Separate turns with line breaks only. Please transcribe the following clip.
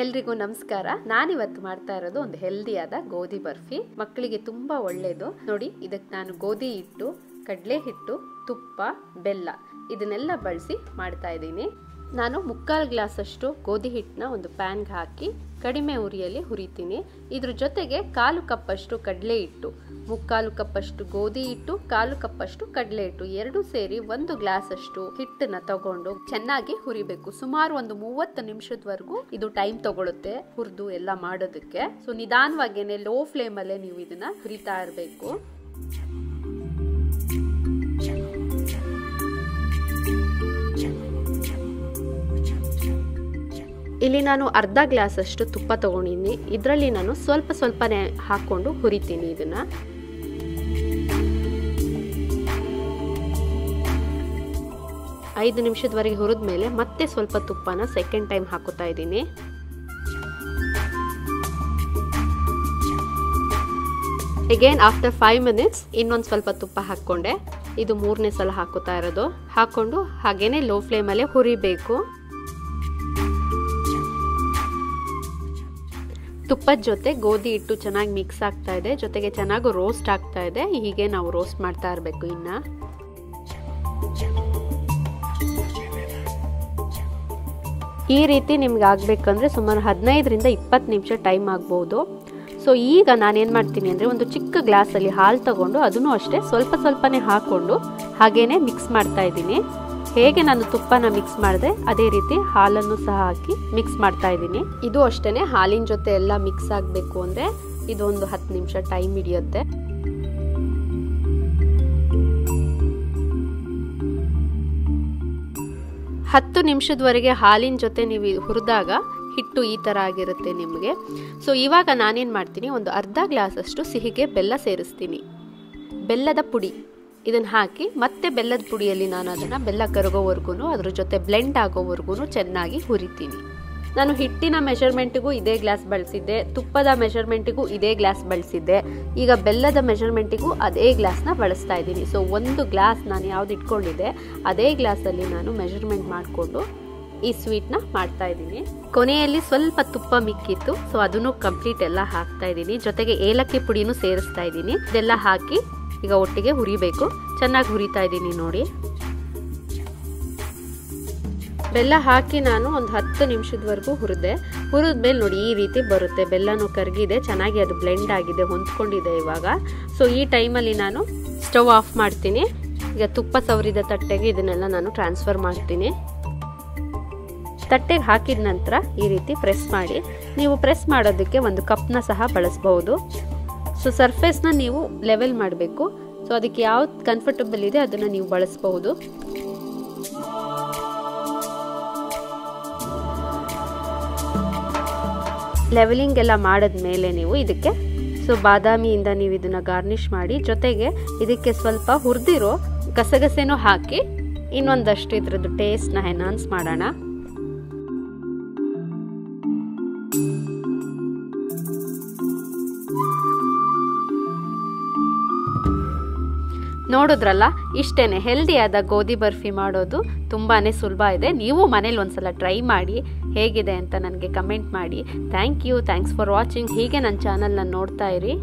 ಎಲ್ರಿಗೂ ನಮಸ್ಕಾರ. ನಾನಿವತ್ತು ಮಾಡ್ತಾ ಇರೋದು ಒಂದು ಹೆಲ್ದಿಯಾದ ಗೋಧಿ ಬರ್ಫಿ. ಮಕ್ಕಳಿಗೆ ತುಂಬಾ ಒಳ್ಳೆಯದು. ನೋಡಿ, ಇದಕ್ಕೆ ನಾನು ಗೋಧಿ ಹಿಟ್ಟು, ಕಡಲೆ ಹಿಟ್ಟು, ತುಪ್ಪ, ಬೆಲ್ಲ ಇದನ್ನೆಲ್ಲ ಬಳಸಿ ಮಾಡ್ತಾ ಇದ್ದೀನಿ. ನಾನು 3/4 ಗ್ಲಾಸ್ ಅಷ್ಟು ಗೋಧಿ ಹಿಟ್ಟನ್ನ ಒಂದು ಪ್ಯಾನ್ಗೆ ಹಾಕಿ ಕಡಿಮೆ ಉರಿಯಲ್ಲಿ ಹುರಿತೀನಿ. ಇದ್ರ ಜೊತೆಗೆ 1/4 ಕಪ್ ಅಷ್ಟು ಕಡಲೆ ಹಿಟ್ಟು, 3/4 ಕಪ್ ಅಷ್ಟು ಗೋಧಿ ಹಿಟ್ಟು, 1/4 ಕಪ್ ಅಷ್ಟು ಕಡಲೆ ಹಿಟ್ಟು ಎರಡೂ ಸೇರಿ 1 ಗ್ಲಾಸ್ ಅಷ್ಟು ಹಿಟ್ಟನ್ನ ತಗೊಂಡು ಚೆನ್ನಾಗಿ ಹುರಿಬೇಕು. ಸುಮಾರು ಒಂದು 30 ನಿಮಿಷದವರೆಗೂ ಇದು ಟೈಮ್ ತಗೊಳುತ್ತೆ ಹುರಿದು ಎಲ್ಲ ಮಾಡೋದಕ್ಕೆ. ಸೊ ನಿಧಾನವಾಗೇನೆ ಲೋ ಫ್ಲೇಮ್ ಅಲ್ಲೇ ನೀವು ಇದನ್ನ ಹುರಿತಾ ಇರಬೇಕು. ಇಲ್ಲಿ ನಾನು ಅರ್ಧ ಗ್ಲಾಸ್ ಅಷ್ಟು ತುಪ್ಪ ತಗೊಂಡಿದ್ದೀನಿ. ಇದರಲ್ಲಿ ನಾನು ಸ್ವಲ್ಪನೇ ಹಾಕೊಂಡು ಹುರಿತೀನಿ. ಇದನ್ನ 5 ನಿಮಿಷದವರೆಗೆ ಹುರಿದ ಮೇಲೆ ಮತ್ತೆ ಸ್ವಲ್ಪ ತುಪ್ಪನ ಸೆಕೆಂಡ್ ಟೈಮ್ ಹಾಕೋತಾ ಇದ್ದೀನಿ. ಅಗೇನ್ ಆಫ್ಟರ್ 5 ಮಿನಿಟ್ಸ್ ಇನ್ನೊಂದು ಸ್ವಲ್ಪ ತುಪ್ಪ ಹಾಕೊಂಡೆ. ಇದು 3ನೇ ಸಲ ಹಾಕೋತಾ ಇರೋದು. ಹಾಕೊಂಡು ಹಾಗೇನೆ ಲೋ ಫ್ಲೇಮಲ್ಲೇ ಹುರಿಬೇಕು. ತುಪ್ಪದ ಜೊತೆ ಗೋಧಿ ಹಿಟ್ಟು ಚೆನ್ನಾಗಿ ಮಿಕ್ಸ್ ಆಗ್ತಾ ಇದೆ, ಜೊತೆಗೆ ಚೆನ್ನಾಗಿ ರೋಸ್ಟ್ ಆಗ್ತಾ ಇದೆ. ಹೀಗೆ ನಾವು ರೋಸ್ಟ್ ಮಾಡ್ತಾ ಇರಬೇಕು. ಇನ್ನ ಈ ರೀತಿ ನಿಮ್ಗೆ ಆಗ್ಬೇಕಂದ್ರೆ ಸುಮಾರು 15ರಿಂದ 20 ನಿಮಿಷ ಟೈಮ್ ಆಗ್ಬಹುದು. ಸೊ ಈಗ ನಾನೇನು ಮಾಡ್ತೀನಿ ಅಂದರೆ ಒಂದು ಚಿಕ್ಕ ಗ್ಲಾಸಲ್ಲಿ ಹಾಲು ತಗೊಂಡು ಅದನ್ನು ಅಷ್ಟೇ ಸ್ವಲ್ಪನೇ ಹಾಕೊಂಡು ಹಾಗೇನೆ ಮಿಕ್ಸ್ ಮಾಡ್ತಾ ಇದ್ದೀನಿ. ಹೇಗೆ ನಾನು ತುಪ್ಪನ ಮಿಕ್ಸ್ ಮಾಡಿದೆ ಅದೇ ರೀತಿ ಹಾಲನ್ನು ಸಹ ಹಾಕಿ ಮಿಕ್ಸ್ ಮಾಡ್ತಾ ಇದ್ದೀನಿ. ಇದು ಅಷ್ಟೇನೆ ಹಾಲಿನ ಜೊತೆ ಎಲ್ಲ ಮಿಕ್ಸ್ ಆಗಬೇಕು ಅಂದರೆ ಇದೊಂದು 10 ನಿಮಿಷ ಟೈಮ್ ಹಿಡಿಯುತ್ತೆ. ಹತ್ತು ನಿಮಿಷದವರೆಗೆ ಹಾಲಿನ ಜೊತೆ ನೀವು ಹುರಿದಾಗ ಹಿಟ್ಟು ಈ ಥರ ಆಗಿರುತ್ತೆ ನಿಮಗೆ. ಸೊ ಇವಾಗ ನಾನೇನು ಮಾಡ್ತೀನಿ, ಒಂದು ಅರ್ಧ ಗ್ಲಾಸ್ ಅಷ್ಟು ಸಿಹಿಗೆ ಬೆಲ್ಲ ಸೇರಿಸ್ತೀನಿ. ಬೆಲ್ಲದ ಪುಡಿ ಇದನ್ನು ಹಾಕಿ ಮತ್ತೆ ಬೆಲ್ಲದ ಪುಡಿಯಲ್ಲಿ ನಾನು ಅದನ್ನು ಬೆಲ್ಲ ಕರಗೋವರೆಗೂ ಅದ್ರ ಜೊತೆ ಬ್ಲೆಂಡ್ ಆಗೋವರೆಗೂ ಚೆನ್ನಾಗಿ ಹುರಿತೀನಿ. ನಾನು ಹಿಟ್ಟಿನ ಮೆಷರ್ಮೆಂಟಿಗೂ ಇದೇ ಗ್ಲಾಸ್ ಬಳಸಿದ್ದೆ, ತುಪ್ಪದ ಮೆಷರ್ಮೆಂಟಿಗೂ ಇದೇ ಗ್ಲಾಸ್ ಬಳಸಿದ್ದೆ. ಈಗ ಬೆಲ್ಲದ ಮೆಷರ್ಮೆಂಟಿಗೂ ಅದೇ ಗ್ಲಾಸ್ನ ಬಳಸ್ತಾ ಇದ್ದೀನಿ. ಸೊ 1 ಗ್ಲಾಸ್ ನಾನು ಯಾವ್ದು ಇಟ್ಕೊಂಡಿದ್ದೆ ಅದೇ ಗ್ಲಾಸಲ್ಲಿ ನಾನು ಮೆಷರ್ಮೆಂಟ್ ಮಾಡಿಕೊಂಡು ಈ ಸ್ವೀಟ್ನ ಮಾಡ್ತಾ ಇದ್ದೀನಿ. ಕೊನೆಯಲ್ಲಿ ಸ್ವಲ್ಪ ತುಪ್ಪ ಮಿಕ್ಕಿತ್ತು, ಸೊ ಅದನ್ನು ಕಂಪ್ಲೀಟ್ ಎಲ್ಲ ಹಾಕ್ತಾ ಇದ್ದೀನಿ. ಜೊತೆಗೆ ಏಲಕ್ಕಿ ಪುಡಿನೂ ಸೇರಿಸ್ತಾ ಇದ್ದೀನಿ. ಇದೆಲ್ಲ ಹಾಕಿ ಈಗ ಒಟ್ಟಿಗೆ ಹುರಿಬೇಕು. ಚೆನ್ನಾಗಿ ಹುರಿತಾ ಇದ್ದೀನಿ ನೋಡಿ. ಬೆಲ್ಲ ಹಾಕಿ ನಾನು ಒಂದು 10 ನಿಮಿಷದವರೆಗೂ ಹುರಿದ್ಮೇಲೆ ನೋಡಿ ಈ ರೀತಿ ಬರುತ್ತೆ. ಬೆಲ್ಲನೂ ಕರಗಿದೆ, ಚೆನ್ನಾಗಿ ಅದು ಬ್ಲೆಂಡ್ ಆಗಿದೆ, ಹೊಂದ್ಕೊಂಡಿದೆ ಇವಾಗ. ಸೊ ಈ ಟೈಮಲ್ಲಿ ನಾನು ಸ್ಟವ್ ಆಫ್ ಮಾಡ್ತೀನಿ. ಈಗ ತುಪ್ಪ ಸವರಿದ ತಟ್ಟೆಗೆ ಇದನ್ನೆಲ್ಲ ನಾನು ಟ್ರಾನ್ಸ್ಫರ್ ಮಾಡ್ತೀನಿ. ತಟ್ಟೆಗೆ ಹಾಕಿದ ನಂತರ ಈ ರೀತಿ ಪ್ರೆಸ್ ಮಾಡಿ. ನೀವು ಪ್ರೆಸ್ ಮಾಡೋದಕ್ಕೆ ಒಂದು ಕಪ್ನ ಸಹ ಬಳಸಬಹುದು. ಸೊ ಸರ್ಫೇಸ್ನ ನೀವು ಲೆವೆಲ್ ಮಾಡಬೇಕು. ಸೊ ಅದಕ್ಕೆ ಯಾವ್ದು ಕಂಫರ್ಟಬಲ್ ಇದೆ ಅದನ್ನು ನೀವು ಬಳಸಬಹುದು. ಲೆವೆಲಿಂಗ್ ಎಲ್ಲ ಮಾಡಿದ್ಮೇಲೆ ನೀವು ಇದಕ್ಕೆ ಬಾದಾಮಿಯಿಂದ ನೀವು ಇದನ್ನ ಗಾರ್ನಿಷ್ ಮಾಡಿ, ಜೊತೆಗೆ ಇದಕ್ಕೆ ಸ್ವಲ್ಪ ಹುರಿದಿರೋ ಗಸಗಸೆನೂ ಹಾಕಿ ಇನ್ನೊಂದಷ್ಟು ಇದ್ರದ್ದು ಟೇಸ್ಟ್ನ ಎನ್ಹಾನ್ಸ್ ಮಾಡೋಣ. ನೋಡಿದ್ರಲ್ಲ, ಇಷ್ಟೇನೆ ಹೆಲ್ದಿಯಾದ ಗೋಧಿ ಬರ್ಫಿ ಮಾಡೋದು ತುಂಬಾನೇ ಸುಲಭ ಇದೆ. ನೀವು ಮನೇಲಿ ಒಂದ್ಸಲ ಟ್ರೈ ಮಾಡಿ ಹೇಗಿದೆ ಅಂತ ನನಗೆ ಕಮೆಂಟ್ ಮಾಡಿ. Thanks for watching. ಹೀಗೆ ನನ್ನ ಚಾನಲ್ನ ನೋಡ್ತಾ ಇರಿ.